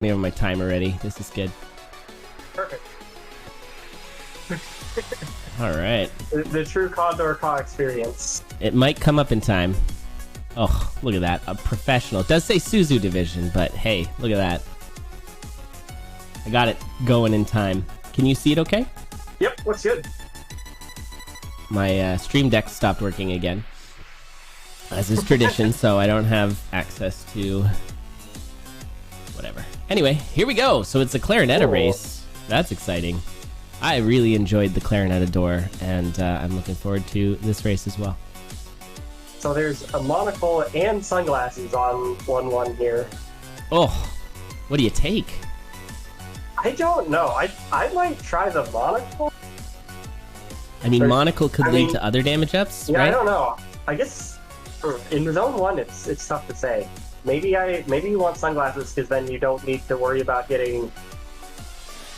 I have my time already. This is good. Perfect. All right. The true CoNDORXIV experience. It might come up in time. Oh, look at that. A professional. It does say Suzu Division, but hey, look at that. I got it going in time. Can you see it okay? Yep, looks good. My Stream Deck stopped working again, as is tradition, so I don't have access to whatever. Anyway, here we go. So it's a Klarinetta race. That's exciting. I really enjoyed the Klarinetta door, and I'm looking forward to this race as well. So there's a monocle and sunglasses on 1-1 here. Oh, what do you take? I don't know. I might try the monocle. I mean, monocle could lead to other damage ups, yeah, right? I don't know. I guess in zone 1, it's tough to say. Maybe you want sunglasses because then you don't need to worry about getting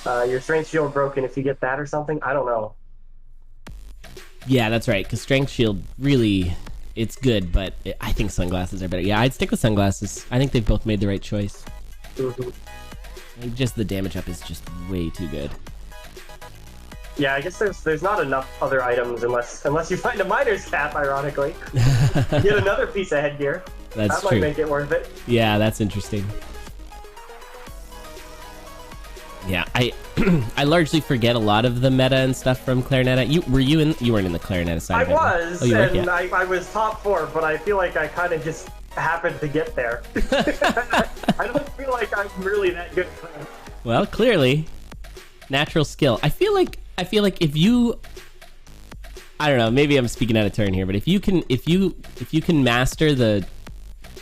your strength shield broken if you get that or something. I don't know. Yeah, that's right. Because strength shield really, it's good, but I think sunglasses are better. Yeah, I'd stick with sunglasses. I think they've both made the right choice. Mm-hmm. And just the damage up is just way too good. Yeah, I guess there's not enough other items unless you find a miner's cap, ironically. Get another piece of headgear. That might make it worth it. Yeah, that's interesting. Yeah, I I largely forget a lot of the meta and stuff from Klarinetta. You weren't in the Klarinetta side of it? I was, oh, and I was top 4, but I feel like I kind of just happened to get there. I don't feel like I'm really that good. Well, clearly, natural skill. I feel like if you, I don't know, maybe I'm speaking out of turn here, but if you can master the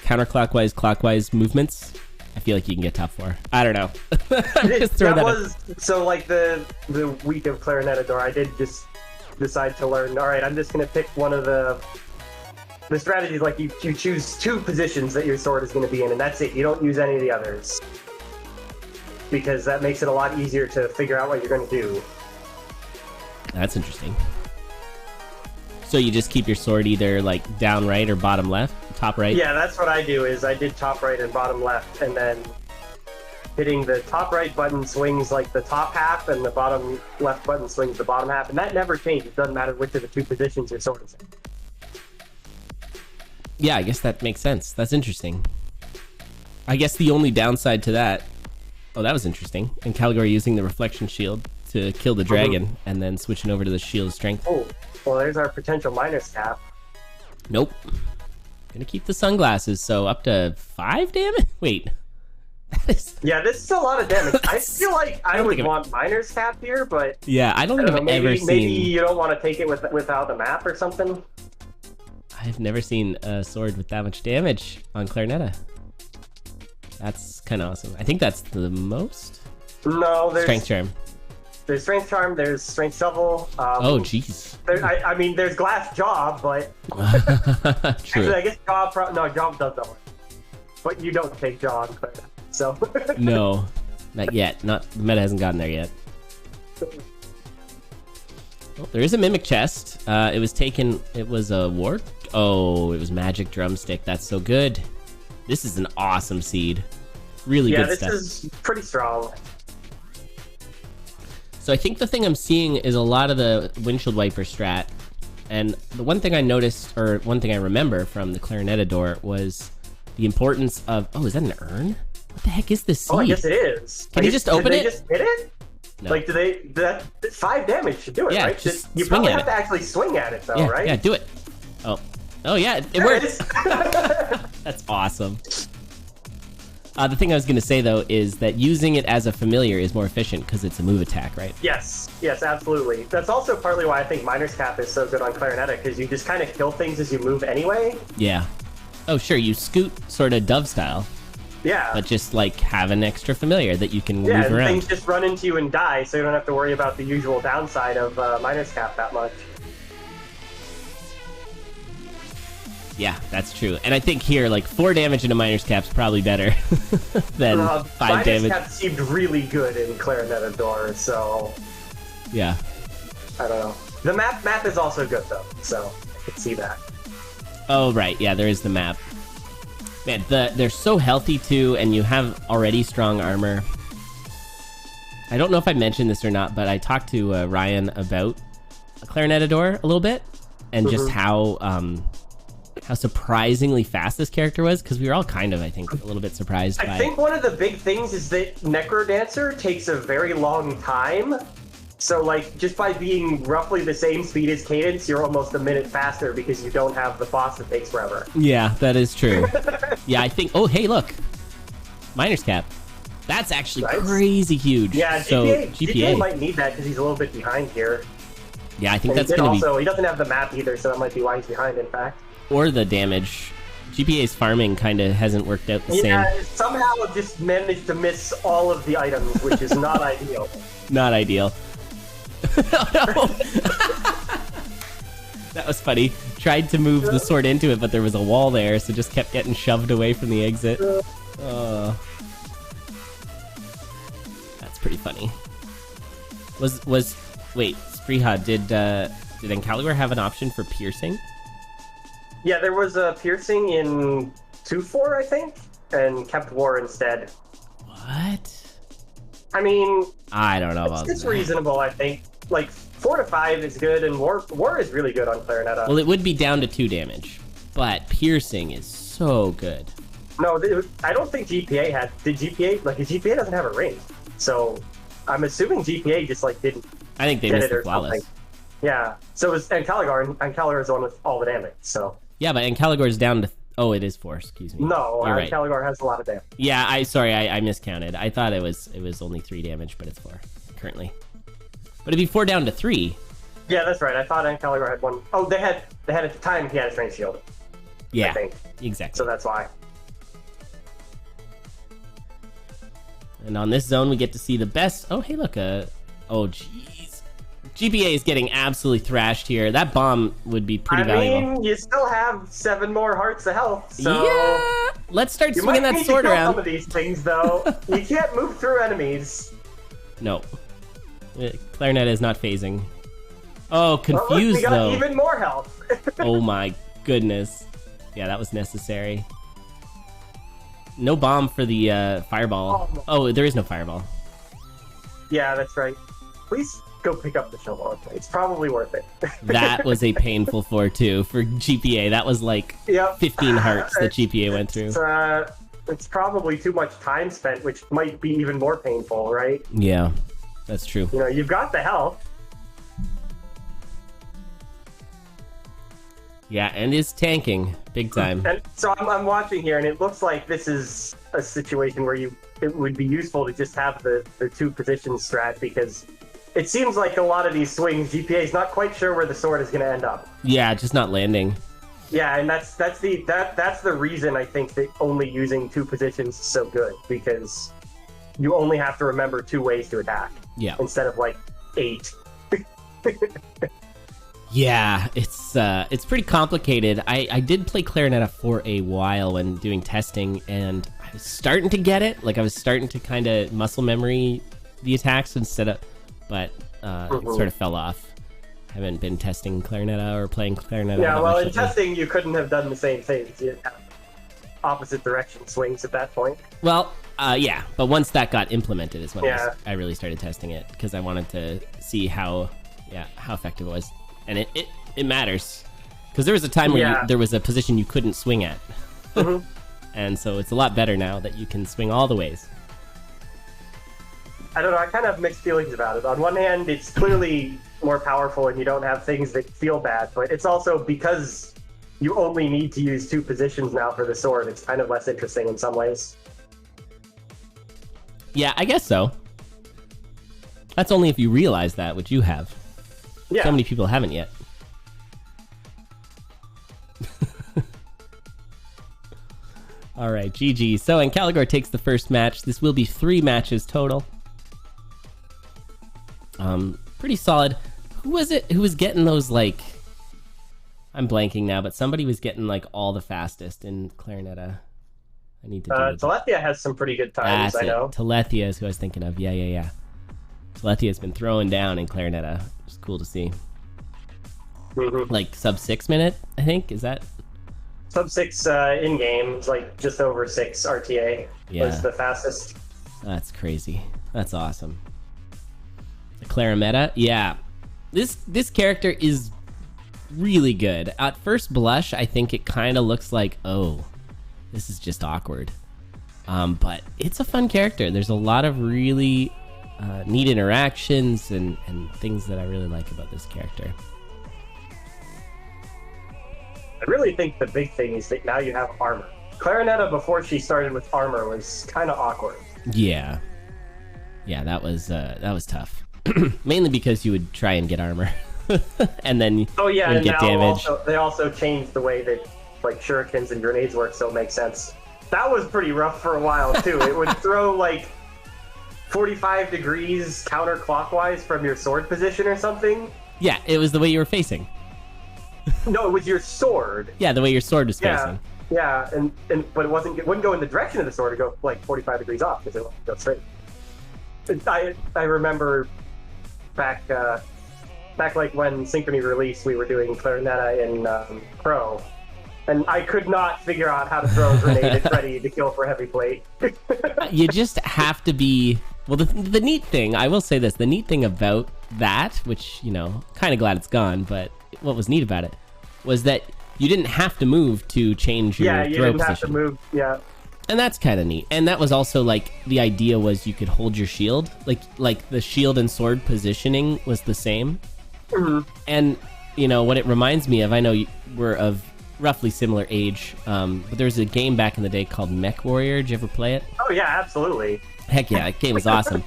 counterclockwise, clockwise movements, I feel like you can get top 4. I don't know. So like the week of Klarinetta door, I did just decide to learn. All right, I'm just gonna pick one of the strategies. Like you choose 2 positions that your sword is gonna be in, and that's it. You don't use any of the others because that makes it a lot easier to figure out what you're gonna do. That's interesting. So you just keep your sword either like down right or bottom left, top right? Yeah, that's what I do. Is I did top right and bottom left, and then hitting the top right button swings like the top half, and the bottom left button swings the bottom half, and that never changes. It doesn't matter which of the 2 positions your sword is in. Yeah, I guess that makes sense. That's interesting. I guess the only downside to that... Oh, that was interesting. Ancalagor using the reflection shield to kill the dragon, and then switching over to the shield of strength. Oh, well, there's our potential miner's cap. Nope. Gonna keep the sunglasses, so up to 5 damage? Wait. That is... Yeah, this is a lot of damage. I feel like I would want miner's cap here, but... Yeah, I don't think I've ever seen... Maybe you don't want to take it without the map or something? I've never seen a sword with that much damage on Klarinetta. That's kind of awesome. I think that's the most? No, there's... Strength Charm. There's Strength Charm, there's Strength Shovel. Oh, jeez. I mean, there's Glass Jaw, but... True. Actually, I guess Jaw... No, Jaw does that one. But you don't take Jaw on Klarinetta, so... No, not yet. The meta hasn't gotten there yet. Well, there is a Mimic Chest. It was taken... It was a ward? Oh, it was Magic Drumstick. That's so good. This is an awesome seed. Really good stuff. Yeah, this is pretty strong. So I think the thing I'm seeing is a lot of the windshield wiper strat, and the one thing I noticed, or one thing I remember from the Klarinetta door was the importance of... Oh, is that an urn? What the heck is this seed? Oh, I guess it is. Can you just open it? Did they just hit it? No. Like, that's 5 damage to do it, yeah, right? Just you probably have to actually swing at it, though, yeah, right? Yeah, do it. Oh yeah, it works. That's awesome. The thing I was going to say, though, is that using it as a familiar is more efficient because it's a move attack, right? Yes, absolutely. That's also partly why I think Miner's Cap is so good on Klarinetta, because you just kind of kill things as you move anyway. Yeah. Oh, sure, you scoot sort of dove style. Yeah. But just, like, have an extra familiar that you can move around. Yeah, things just run into you and die, so you don't have to worry about the usual downside of Miner's Cap that much. Yeah, that's true. And I think here, like, 4 damage into Miner's Cap's probably better than 5 damage. Miner's Cap seemed really good in Klarinetta door, so... Yeah. I don't know. The map is also good, though, so I can see that. Oh, right. Yeah, there is the map. Man, they're so healthy too, and you have already strong armor. I don't know if I mentioned this or not, but I talked to Ryan about Clarinetta a little bit, and just how surprisingly fast this character was, because we were all kind of, I think, a little bit surprised by it. I think one of the big things is that Necrodancer takes a very long time. So, like, just by being roughly the same speed as Cadence, you're almost a minute faster because you don't have the boss that takes forever. Yeah, that is true. Yeah, I think... Oh, hey, look. Miner's Cap. That's actually crazy huge. Yeah, so, GPA might need that because he's a little bit behind here. Yeah, I think that's going to be... He doesn't have the map either, so that might be why he's behind, in fact. Or the damage. GPA's farming kind of hasn't worked out the same. Yeah, somehow it just managed to miss all of the items, which is not ideal. Not ideal. Oh, no. That was funny. Tried to move the sword into it, but there was a wall there, so just kept getting shoved away from the exit. That's pretty funny. Wait, Spreha, did Ancalagor have an option for piercing? Yeah, there was a piercing in 2-4, I think, and kept war instead. What? I mean, I don't know about that. It's reasonable, I think. Like, 4 to 5 is good, and war is really good on Clarinetta. Well, it would be down to 2 damage, but piercing is so good. No, I don't think GPA had... Did GPA... Like, GPA doesn't have a range, so I'm assuming GPA just, like, didn't... I think they missed the flawless. Something. Yeah, so it was Ancalagor, and Ancalagor is the one with all the damage, so... Yeah, but Ancalagor is down to... Oh, it is 4, excuse me. No, Ancalagor has a lot of damage. Yeah, I miscounted. I thought it was only 3 damage, but it's 4 currently. But it'd be 4 down to 3. Yeah, that's right. I thought Ancalagor had 1. Oh, they had at the time he had his range shield. Yeah, I think. Exactly. So that's why. And on this zone, we get to see the best... Oh, hey, look. Oh, jeez. GPA is getting absolutely thrashed here. That bomb would be pretty valuable. I mean, you still have 7 more hearts of health, so... Yeah! Let's start swinging that sword around. Some of these things, though. You can't move through enemies. No. Clarinetta is not phasing. Oh, confused, though. though. We got even more health. Oh, my goodness. Yeah, that was necessary. No bomb for the fireball. Oh, there is no fireball. Yeah, that's right. Please go pick up the shovel. It's probably worth it. That was a painful 4-2 for GPA. That was like 15 hearts that GPA went through. It's probably too much time spent, which might be even more painful, right? Yeah, that's true. You know, you've got the health. Yeah, and is tanking big time. And so I'm watching here, and it looks like this is a situation where it would be useful to just have the 2 position strat, because it seems like a lot of these swings, GPA is not quite sure where the sword is going to end up. Yeah, just not landing. Yeah, and that's the reason I think that only using 2 positions is so good, because you only have to remember 2 ways to attack. Yeah. Instead of like 8. Yeah, it's pretty complicated. I did play Clarinetta for a while when doing testing, and I was starting to get it. Like, I was starting to kind of muscle memory the attacks instead of... But it sort of fell off. Haven't been testing Clarinetta or playing Clarinetta. Yeah, well, in testing, you couldn't have done the same things. You have opposite direction swings at that point. Well, yeah, but once that got implemented is when I really started testing it, because I wanted to see how effective it was. And it matters, because there was a time where there was a position you couldn't swing at. And so it's a lot better now that you can swing all the ways. I don't know, I kind of have mixed feelings about it. On one hand, it's clearly more powerful and you don't have things that feel bad, but it's also because you only need to use 2 positions now for the sword, it's kind of less interesting in some ways. Yeah, I guess so. That's only if you realize that, which you have. Yeah. So many people haven't yet. All right, GG. So Ancalagor takes the first match. This will be 3 matches total. Pretty solid. Who was it who was getting those, like... I'm blanking now, but somebody was getting, like, all the fastest in Clarinetta. I need to do Telethia has some pretty good times, I know. Telethia is who I was thinking of. Yeah. Telethia's been throwing down in Clarinetta. It's cool to see. Like sub 6 minute, I think. Is that Sub 6 in game, like just over 6 RTA was the fastest. That's crazy. That's awesome. The Klarinetta, yeah. This character is really good. At first blush, I think it kind of looks like, oh, this is just awkward. But it's a fun character. There's a lot of really neat interactions and things that I really like about this character. I really think the big thing is that now you have armor. Klarinetta, before she started with armor, was kind of awkward. Yeah. Yeah, that was tough. Mainly because you would try and get armor. And then and get damage. They also changed the way that like shurikens and grenades work, so it makes sense. That was pretty rough for a while, too. It would throw, like, 45 degrees counterclockwise from your sword position or something. Yeah, it was the way you were facing. No, it was your sword. Yeah, the way your sword was facing. Yeah, but it wouldn't go in the direction of the sword. It'd go, like, 45 degrees off because it wouldn't go straight. I remember back like when Synchrony released, we were doing Klarinetta in Pro. And I could not figure out how to throw a grenade at Freddy to kill for heavy plate. You just have to be... Well, the neat thing, I will say this, the neat thing about that, which, you know, kind of glad it's gone, but what was neat about it was that you didn't have to move to change your throw position. Yeah, you didn't have to move, yeah. And that's kind of neat. And that was also, like, the idea was you could hold your shield. Like the shield and sword positioning was the same. Mm-hmm. And, you know, what it reminds me of, I know we're of roughly similar age, but there was a game back in the day called Mech Warrior. Did you ever play it? Oh yeah, absolutely. Heck yeah, that game was awesome.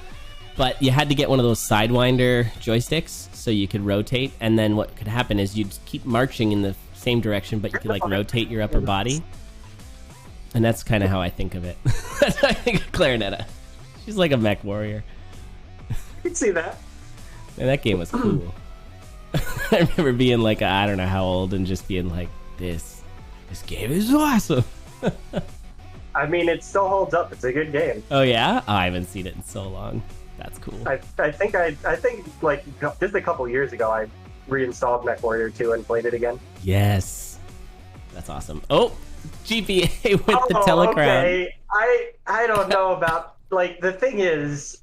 But you had to get one of those Sidewinder joysticks so you could rotate, and then what could happen is you'd keep marching in the same direction, but you could like rotate your upper body. And that's kind of how I think of it. That's how I think of Klarinetta. She's like a Mech Warrior. You can see that. And that game was cool. I remember being like, I don't know how old, and just being like, this game is awesome. I mean, it still holds up. It's a good game. Oh yeah? Oh, I haven't seen it in so long. That's cool. I think like just a couple years ago I reinstalled Mech Warrior 2 and played it again. Yes. That's awesome. Oh, GPA with the telecrown. Okay. I don't know about, like, the thing is,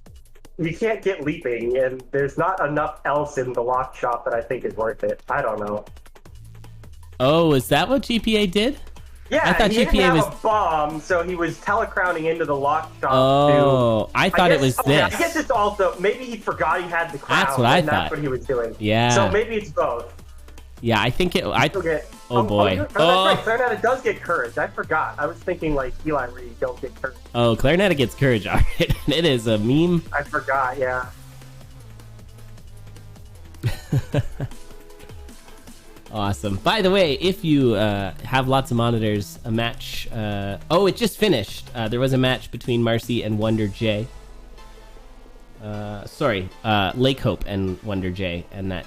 you can't get leaping, and there's not enough else in the lock shop that I think is worth it. I don't know. Oh, is that what GPA did? Yeah, I thought he GPA didn't have was a bomb, so he was telecrowning into the lock shop. Oh, I thought it was this. I guess it's also, maybe he forgot he had the crown. That's what I thought. That's what he was doing. Yeah. So maybe it's both. Yeah, I think it. Oh boy. That's right. Klarinetta does get courage. I forgot. I was thinking like Eli, where you don't get courage. Oh, Klarinetta gets courage. All right. It is a meme. I forgot. Yeah. Awesome. By the way, if you have lots of monitors, a match... oh, it just finished. There was a match between Marcy and Wonder J. Lake Hope and Wonder J, and that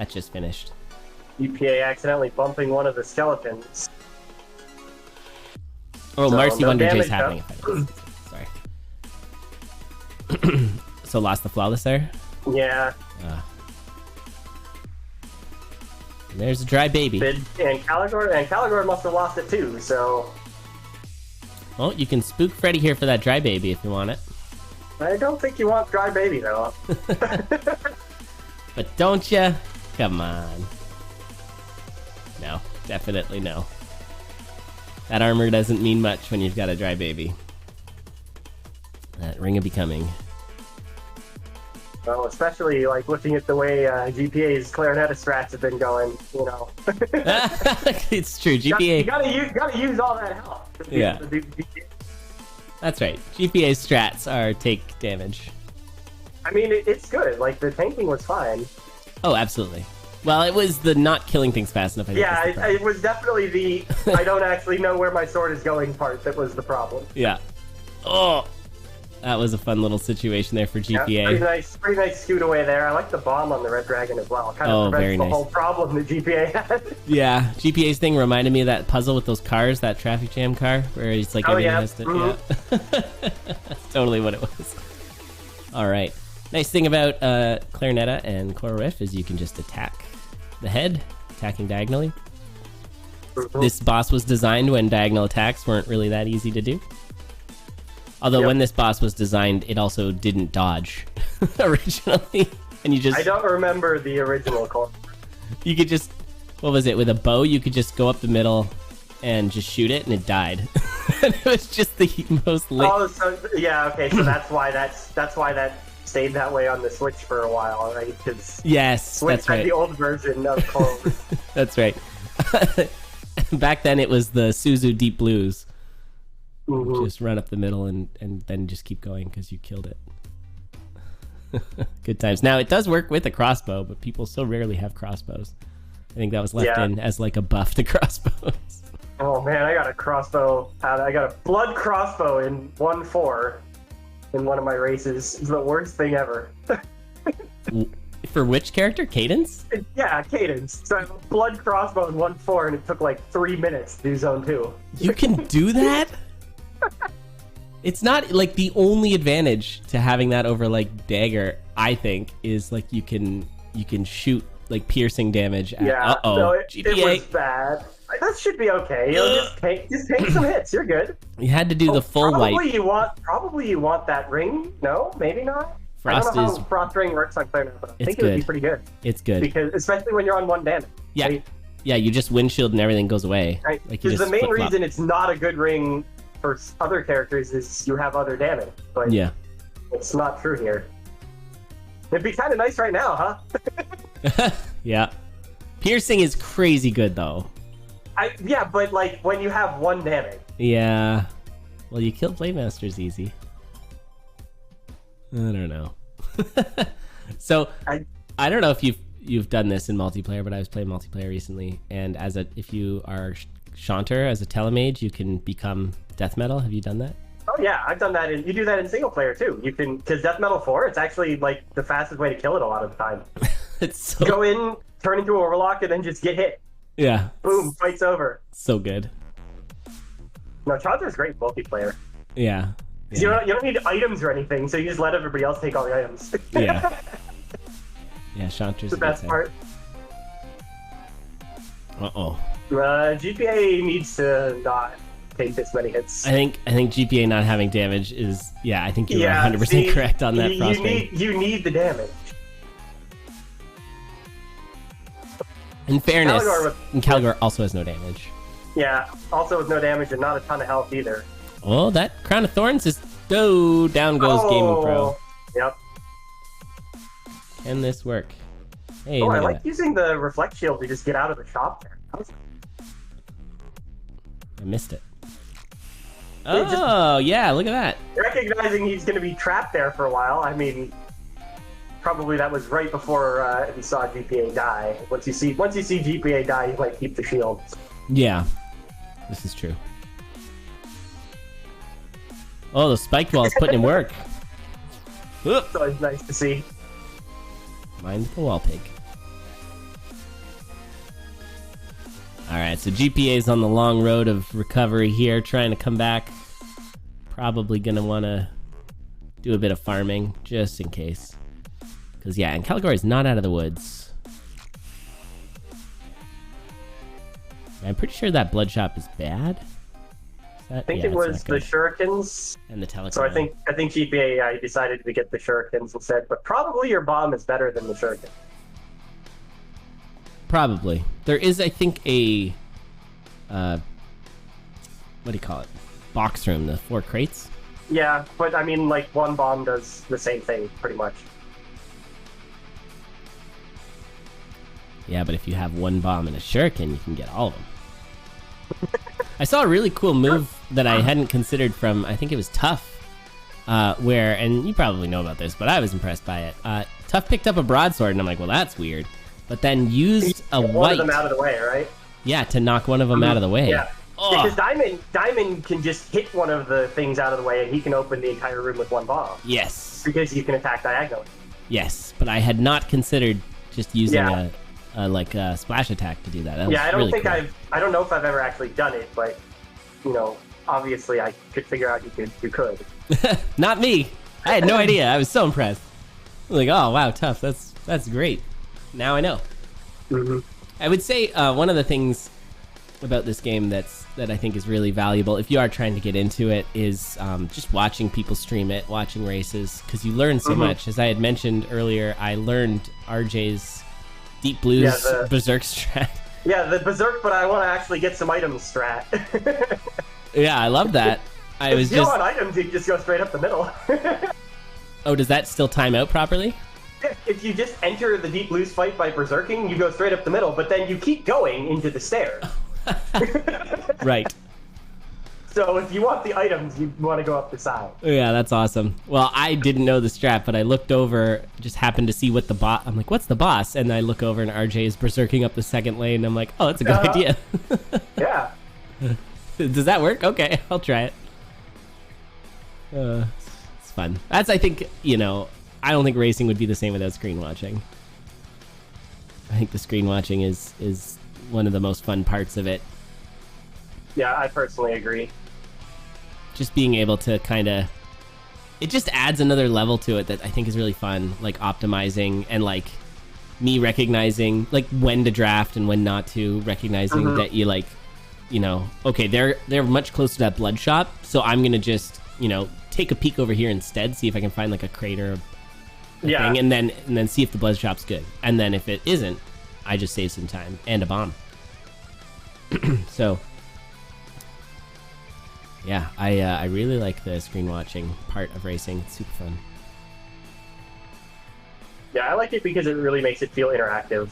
just finished. EPA accidentally bumping one of the skeletons. Oh, so, Marcy, no Wonder J's happening. Sorry. So lost the flawless there? Yeah. And there's a dry baby. And Ancalagor must have lost it too, so... Well, you can spook Freddy here for that dry baby if you want it. I don't think you want dry baby, though. But don't ya? Come on. No, definitely no. That armor doesn't mean much when you've got a dry baby. That Ring of Becoming. Well, especially like looking at the way GPA's Klarinetta strats have been going, you know. It's true. GPA. You gotta use all that health. Yeah. That's right. GPA's strats are take damage. I mean, it's good. Like the tanking was fine. Oh, absolutely. Well, it was the not killing things fast enough. It was definitely the I don't actually know where my sword is going part that was the problem. Yeah. Oh. That was a fun little situation there for GPA. Yeah, pretty nice scoot away there. I like the bomb on the Red Dragon as well. Kind of prevents the whole problem that GPA had. Yeah, GPA's thing reminded me of that puzzle with those cars, that traffic jam car, where he's like, has to, yeah. That's totally what it was. All right. Nice thing about Klarinetta and CoNDORXIV is you can just attack the head, attacking diagonally. This boss was designed when diagonal attacks weren't really that easy to do. Although when this boss was designed, it also didn't dodge originally. And you just... I don't remember the original call. You could just... What was it? With a bow, you could just go up the middle and just shoot it, and it died. And it was just the most... Oh, so... Yeah, okay, so that's why that stayed that way on the Switch for a while, right? Because yes, Switch that's right. had the old version of Clover. That's right. Back then, it was the Suzu Deep Blues. Just run up the middle and then just keep going because you killed it. Good times. Now, it does work with a crossbow, but people so rarely have crossbows. I think that was left in as like a buff to crossbows. Oh man, I got a crossbow. I got a blood crossbow in 1-4 in one of my races. It's the worst thing ever. For which character? Cadence? Yeah, Cadence. So I have a blood crossbow in 1-4, and it took like 3 minutes to do zone 2. You can do that? It's not like the only advantage to having that over like dagger, I think, is like you can shoot like piercing damage at it was bad. That should be okay. Just take some hits. You're good. You had to do the full wipe. Probably you want that ring. No, maybe not. Frost I don't know how Frost ring works on Klarinetta, but I think it would be pretty good. It's good. Because especially when you're on 1 damage. Yeah. Right? Yeah, you just windshield and everything goes away. Right. Like Because the main reason it's not a good ring for other characters is you have other damage. But it's not true here. It'd be kind of nice right now, huh? Yeah. Piercing is crazy good though. Yeah, but like when you have 1 damage. Yeah. Well, you killed Blademasters easy. I don't know. So I don't know if you've done this in multiplayer, but I was playing multiplayer recently, and if you are Chanter as a telemage, you can become death metal. Have you done that? Oh yeah, I've done that. You do that in single player too. You can, because death metal 4, it's actually like the fastest way to kill it a lot of the time. It's so... Go in, turn into a warlock, and then just get hit. Yeah. Boom, fight's over. So good. No, Chanter's great multiplayer. Yeah. You don't need items or anything, so you just let everybody else take all the items. Yeah. Yeah, Chanter's the best part. GPA needs to not take this many hits. I think GPA not having damage is... Yeah, I think you're 100% correct on that, Frost ring. You need the damage. In fairness, Ancalagor also has no damage. Yeah, also with no damage and not a ton of health either. Well, that Crown of Thorns is... Oh, down goes Gaming Pro. Yep. Can this work? Hey, I like using the reflect shield to just get out of the shop there. I missed it. Oh, yeah, look at that. Recognizing he's going to be trapped there for a while. I mean, probably that was right before we saw GPA die. Once you see GPA die, you might keep the shield. Yeah, this is true. Oh, the spike wall is putting in work. It's always nice to see. Mind the wall pig. Alright, so GPA's on the long road of recovery here, trying to come back. Probably gonna wanna do a bit of farming, just in case. Because, yeah, Ancalagor is not out of the woods. I'm pretty sure that blood shop is bad. I think it was the shurikens and the telecom. So I think GPA decided to get the shurikens instead, but probably your bomb is better than the shuriken. Probably. There is, I think, a what do you call it? Box room, the 4 crates. Yeah, but I mean, like, 1 bomb does the same thing pretty much. Yeah, but if you have 1 bomb and a shuriken, you can get all of them. I saw a really cool move that I hadn't considered from, I think it was Tough, where, and you probably know about this, but I was impressed by it. Tough picked up a broadsword, and I'm like, well, that's weird. But then used a white... One of them out of the way, right? Yeah, to knock one of them out of the way. Yeah, because Diamond can just hit one of the things out of the way, and he can open the entire room with 1 bomb. Yes. Because you can attack diagonally. Yes, but I had not considered just using a splash attack to do that. I don't think cool. I don't know if I've ever actually done it, but you know, obviously I could figure out you could. Not me. I had no idea. I was so impressed. I'm like, oh wow, Tough. That's great. Now I know. Mm-hmm. I would say one of the things about this game that I think is really valuable if you are trying to get into it is just watching people stream it, watching races, because you learn so much. As I had mentioned earlier, I learned RJ's Deep Blues Berserk strat. Yeah, the Berserk, but I want to actually get some items strat. Yeah, I love that. I was if you want items, you just go straight up the middle. Oh, does that still time out properly? If you just enter the Deep Blues fight by berserking, you go straight up the middle, but then you keep going into the stairs. Right. So if you want the items, you want to go up the side. Yeah, that's awesome. Well, I didn't know the strat, but I looked over, just happened to see what the boss... I'm like, what's the boss? And I look over and RJ is berserking up the second lane, and I'm like, oh, that's a good idea. Yeah. Does that work? Okay, I'll try it. It's fun. That's, I think, you know... I don't think racing would be the same without screen watching. I think the screen watching is one of the most fun parts of it. Yeah, I personally agree. Just being able to kind of... It just adds another level to it that I think is really fun, like optimizing and like me recognizing like when to draft and when not to, recognizing that you like, you know, okay, they're much closer to that blood shop, so I'm going to just, you know, take a peek over here instead, see if I can find like a crater thing, and then see if the blood shop's good. And then if it isn't, I just save some time and a bomb. So yeah, I really like the screen watching part of racing. It's super fun. Yeah, I like it because it really makes it feel interactive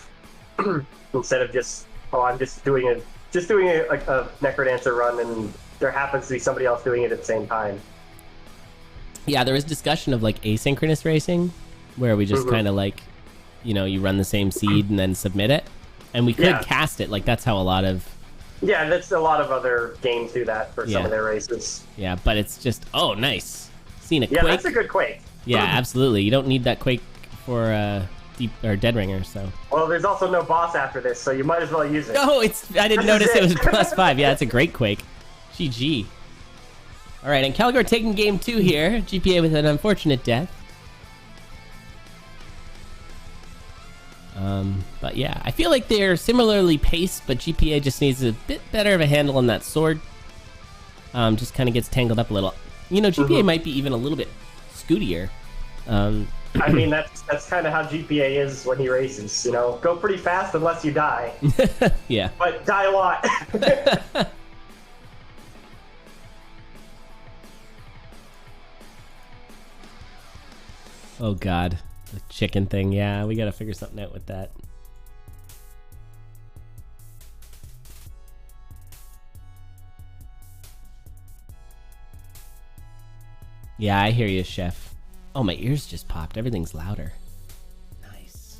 instead of just, oh, I'm just doing a Necrodancer run and there happens to be somebody else doing it at the same time. Yeah, there was discussion of like asynchronous racing, where we just kind of like, you know, you run the same seed and then submit it, and we could cast it. Like that's how a lot of that's a lot of other games do that for some of their races. Yeah, but it's just nice. Seeing a Quake. Yeah, that's a good Quake. Yeah, absolutely. You don't need that Quake for Deep or Dead Ringer. So. Well, there's also no boss after this, so you might as well use it. Oh, I didn't notice it was +5. Yeah, it's a great Quake. GG. All right, Ancalagor taking game 2 here. GPA with an unfortunate death. But yeah, I feel like they're similarly paced, but GPA just needs a bit better of a handle on that sword. Just kind of gets tangled up a little. You know, GPA might be even a little bit scootier. I mean, that's kind of how GPA is when he races. You know, go pretty fast unless you die. Yeah. But die a lot. Oh god, the chicken thing. Yeah, we gotta figure something out with that. Yeah, I hear you, Chef. Oh, my ears just popped. Everything's louder. Nice.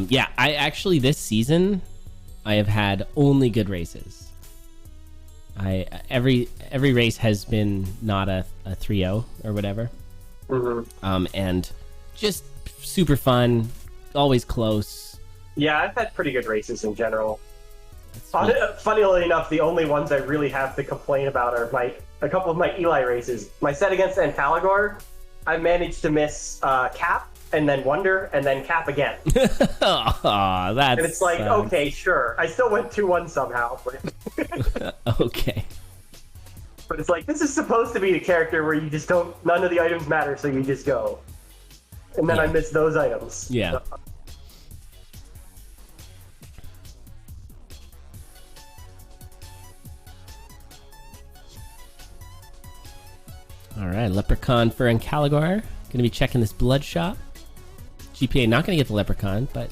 Yeah, I actually, this season, I have had only good races. Every race has been not a 3-0 or whatever. And just super fun, always close. Yeah, I've had pretty good races in general. Funnily enough, the only ones I really have to complain about are a couple of my Eli races. My set against Ancalagor, I managed to miss Cap, and then Wonder, and then Cap again. Oh, that's... And it's like, okay, sure. I still went 2-1 somehow, but... Okay. But it's like, this is supposed to be a character where you just don't... None of the items matter, so you just go. And then I missed those items. Yeah. So. All right, Leprechaun for Ancalagor. Gonna be checking this blood shop. GPA not gonna get the Leprechaun, but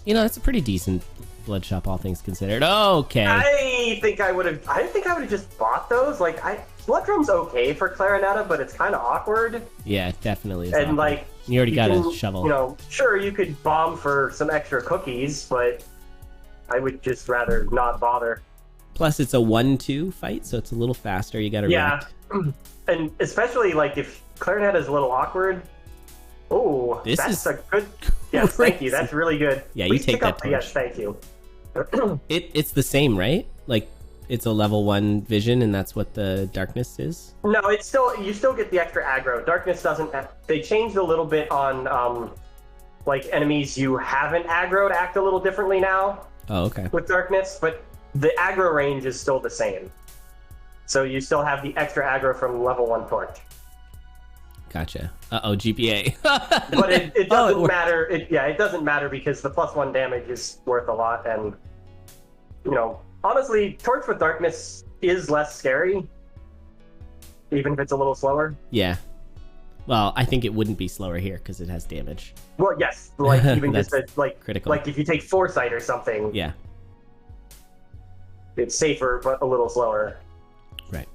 you know that's a pretty decent blood shop, all things considered. Okay. I think I would have just bought those. Like, Blood Drum's okay for Klarinetta, but it's kind of awkward. Yeah, it definitely is. And awkward. like, you already got a shovel. You know, sure you could bomb for some extra cookies, but I would just rather not bother. Plus, it's a 1-2 fight, so it's a little faster. You gotta react. And especially like if Klarinetta is a little awkward. Oh, that's a good. Yes, thank you. That's really good. Yeah, you take that torch. Yes, thank you. It's the same, right? Like it's a level 1 vision, and that's what the darkness is. No, it's still you still get the extra aggro. Darkness doesn't. They changed a little bit on like enemies you haven't aggroed act a little differently now. Oh, okay. With Darkness, but the aggro range is still the same. So you still have the extra aggro from level 1 Torch. Gotcha. Uh-oh, GPA. But it doesn't matter. It doesn't matter because the +1 damage is worth a lot. And, you know, honestly, Torch with Darkness is less scary, even if it's a little slower. Yeah. Well, I think it wouldn't be slower here because it has damage. Well, yes. Like, even just critical. Like if you take Foresight or something. Yeah. It's safer, but a little slower. Right.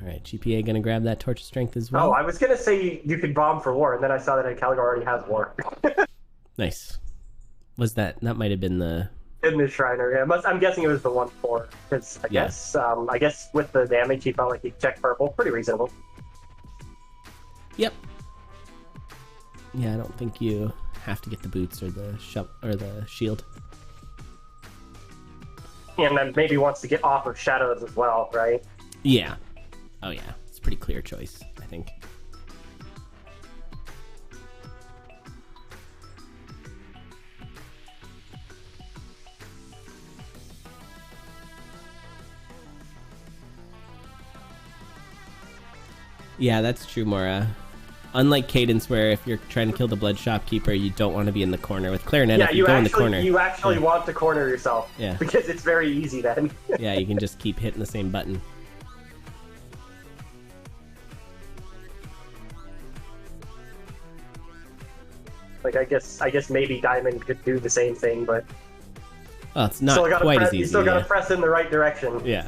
All right, GPA gonna grab that Torch of Strength as well. Oh, I was gonna say you could bomb for war, and then I saw that Ancalagor already has war. Nice. Was that might have been the... In the Shriner, yeah. I'm guessing it was the 1/4, because I guess with the damage, he felt like he checked purple. Pretty reasonable. Yep. Yeah, I don't think you have to get the boots or the shield. And then maybe wants to get off of shadows as well, right? Yeah. Oh yeah, it's a pretty clear choice, I think. Yeah, that's true, Mora. Unlike Cadence, where if you're trying to kill the Blood Shopkeeper, you don't want to be in the corner. With Klarinetta, yeah, if you go in the corner... You actually want to corner yourself. Yeah. Because it's very easy then. Yeah, you can just keep hitting the same button. Like, I guess maybe Diamond could do the same thing, but... Oh, it's not quite as easy. You still gotta press in the right direction. Yeah.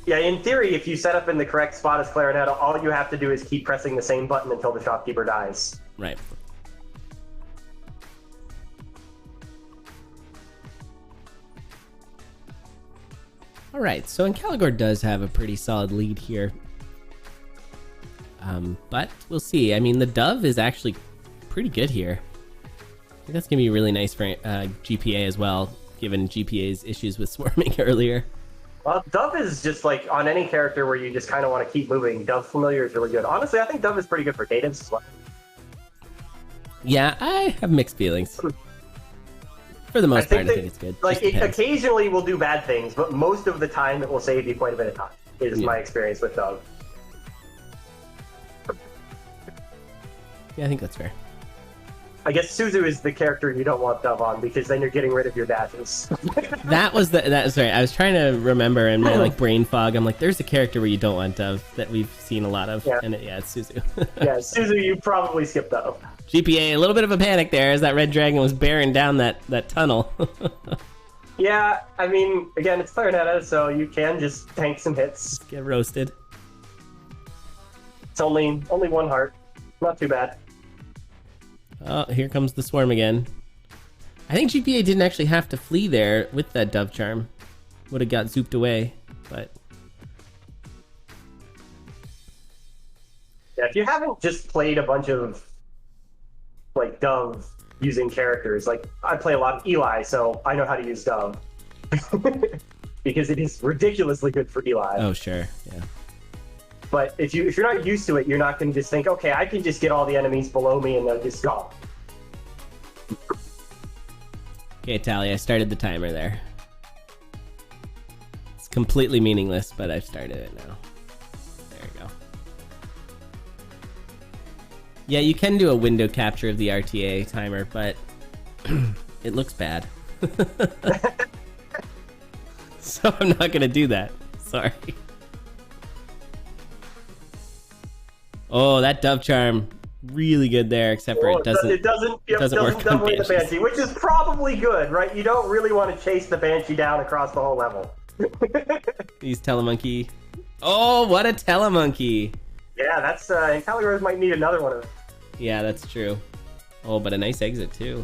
Yeah, in theory, if you set up in the correct spot as Klarinetta, all you have to do is keep pressing the same button until the shopkeeper dies. Right. All right, so Ancalagor does have a pretty solid lead here. But we'll see. I mean, the Dove is actually pretty good here. I think that's going to be really nice for GPA as well, given GPA's issues with swarming earlier. Well, Dove is just like on any character where you just kind of want to keep moving. Dove Familiar is really good. Honestly, I think Dove is pretty good for Cadence as well. Yeah, I have mixed feelings. For the most part, I think it's good. Like, it occasionally will do bad things, but most of the time it will save you quite a bit of time, is my experience with Dove. Yeah, I think that's fair. I guess Suzu is the character you don't want Dove on, because then you're getting rid of your dashes. Sorry, I was trying to remember in my like brain fog. I'm like, there's a character where you don't want Dove that we've seen a lot of, and it's Suzu. Yeah, Suzu, you probably skipped Dove. GPA, a little bit of a panic there as that red dragon was bearing down that tunnel. Yeah, I mean, again, it's Klarinetta, so you can just tank some hits. Just get roasted. It's only one heart. Not too bad. Oh, here comes the swarm again. I think GPA didn't actually have to flee there with that Dove Charm. Would have got zooped away, but... Yeah, if you haven't just played a bunch of, like, Dove using characters, like, I play a lot of Eli, so I know how to use Dove. Because it is ridiculously good for Eli. Oh, sure, yeah. But if you're not used to it, you're not going to just think, okay, I can just get all the enemies below me and they'll just go. Okay, Tally, I started the timer there. It's completely meaningless, but I've started it now. There we go. Yeah, you can do a window capture of the RTA timer, but it looks bad. So I'm not going to do that. Sorry. Oh, that Dove Charm, really good there, except for it doesn't work on with the Banshee, which is probably good, right? You don't really want to chase the Banshee down across the whole level. These Telemonkey. Oh, what a Telemonkey. Yeah, that's, Ancalagor might need another one of them. Yeah, that's true. Oh, but a nice exit, too.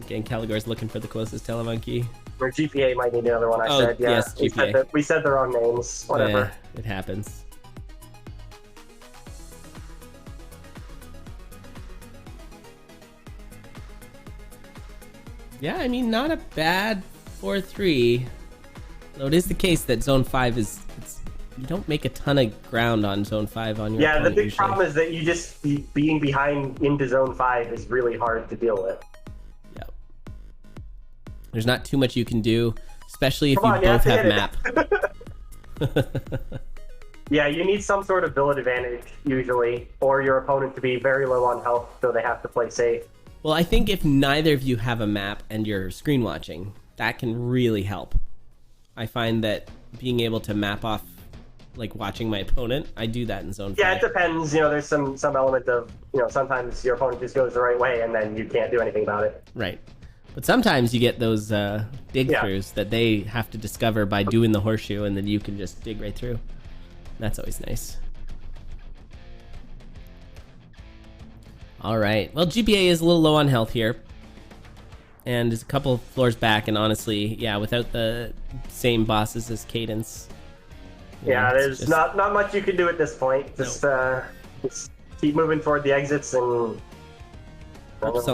Okay, Ancalagor's looking for the closest Telemonkey. Or GPA might need another one, I said. Yeah, yes, GPA. We said the wrong names. Whatever. It happens. Yeah, I mean, not a bad 4-3. Though it is the case that Zone 5 is... you don't make a ton of ground on Zone 5 on your opponent, the big usually. problem is that you just... being behind into Zone 5 is really hard to deal with. There's not too much you can do, especially if you both have map. Yeah, you need some sort of build advantage, usually, or your opponent to be very low on health, so they have to play safe. Well, I think if neither of you have a map and you're screen watching, that can really help. I find that being able to map off, like watching my opponent, I do that in Zone 5. Yeah, it depends. You know, there's some element of, you know, sometimes your opponent just goes the right way and then you can't do anything about it. Right. But sometimes you get those dig throughs that they have to discover by doing the horseshoe, and then you can just dig right through. That's always nice. All right. Well, GPA is a little low on health here, and is a couple floors back. And honestly, yeah, without the same bosses as Cadence, yeah, there's just not much you can do at this point. Just keep moving toward the exits and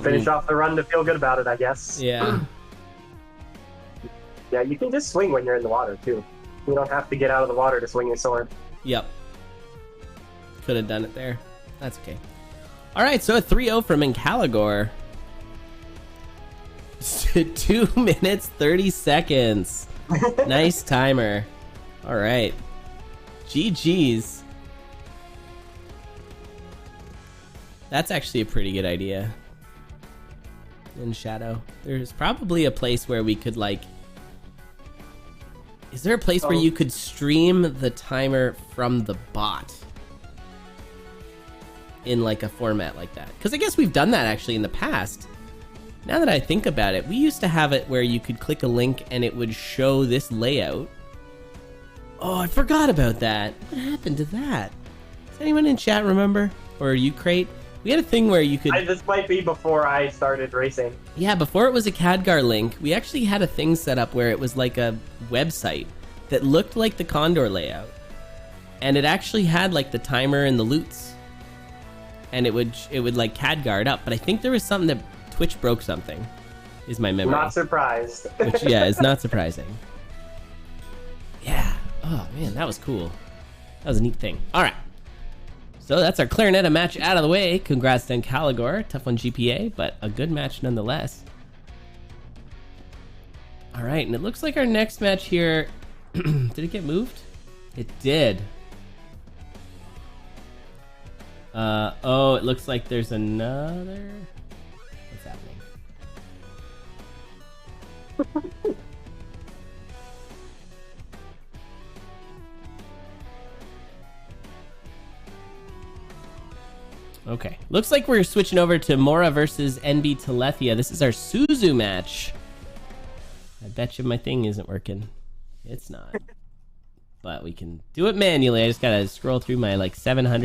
finish off the run to feel good about it, I guess. Yeah. Yeah, you can just swing when you're in the water too. You don't have to get out of the water to swing your sword. Yep. Could have done it there. That's okay. All right, so a 3-0 from Ancalagor. 2 minutes, 30 seconds. Nice timer. All right. GG's. That's actually a pretty good idea. In Shadow. There's probably a place where we could, like... Is there a place where you could stream the timer from the bot? In, like, a format like that? Because I guess we've done that, actually, in the past. Now that I think about it, we used to have it where you could click a link and it would show this layout. Oh, I forgot about that. What happened to that? Does anyone in chat remember? Or you, Crate? We had a thing where you could... This might be before I started racing. Yeah, before it was a Khadgar link, we actually had a thing set up where it was like a website that looked like the Condor layout. And it actually had like the timer and the loots. And it would like Khadgar it up. But I think there was something that Twitch broke something, is my memory. Not surprised. Which, yeah, is not surprising. Yeah. Oh, man, that was cool. That was a neat thing. All right. So that's our Klarinetta match out of the way. Congrats to Ancalagor. Tough on GPA, but a good match nonetheless. All right, and it looks like our next match here... did it get moved? It did. Oh, it looks like there's another... What's happening? Okay, looks like we're switching over to Mora versus NB Telethia. This is our Suzu match. I bet you my thing isn't working. It's not. But we can do it manually. I just gotta scroll through my like 700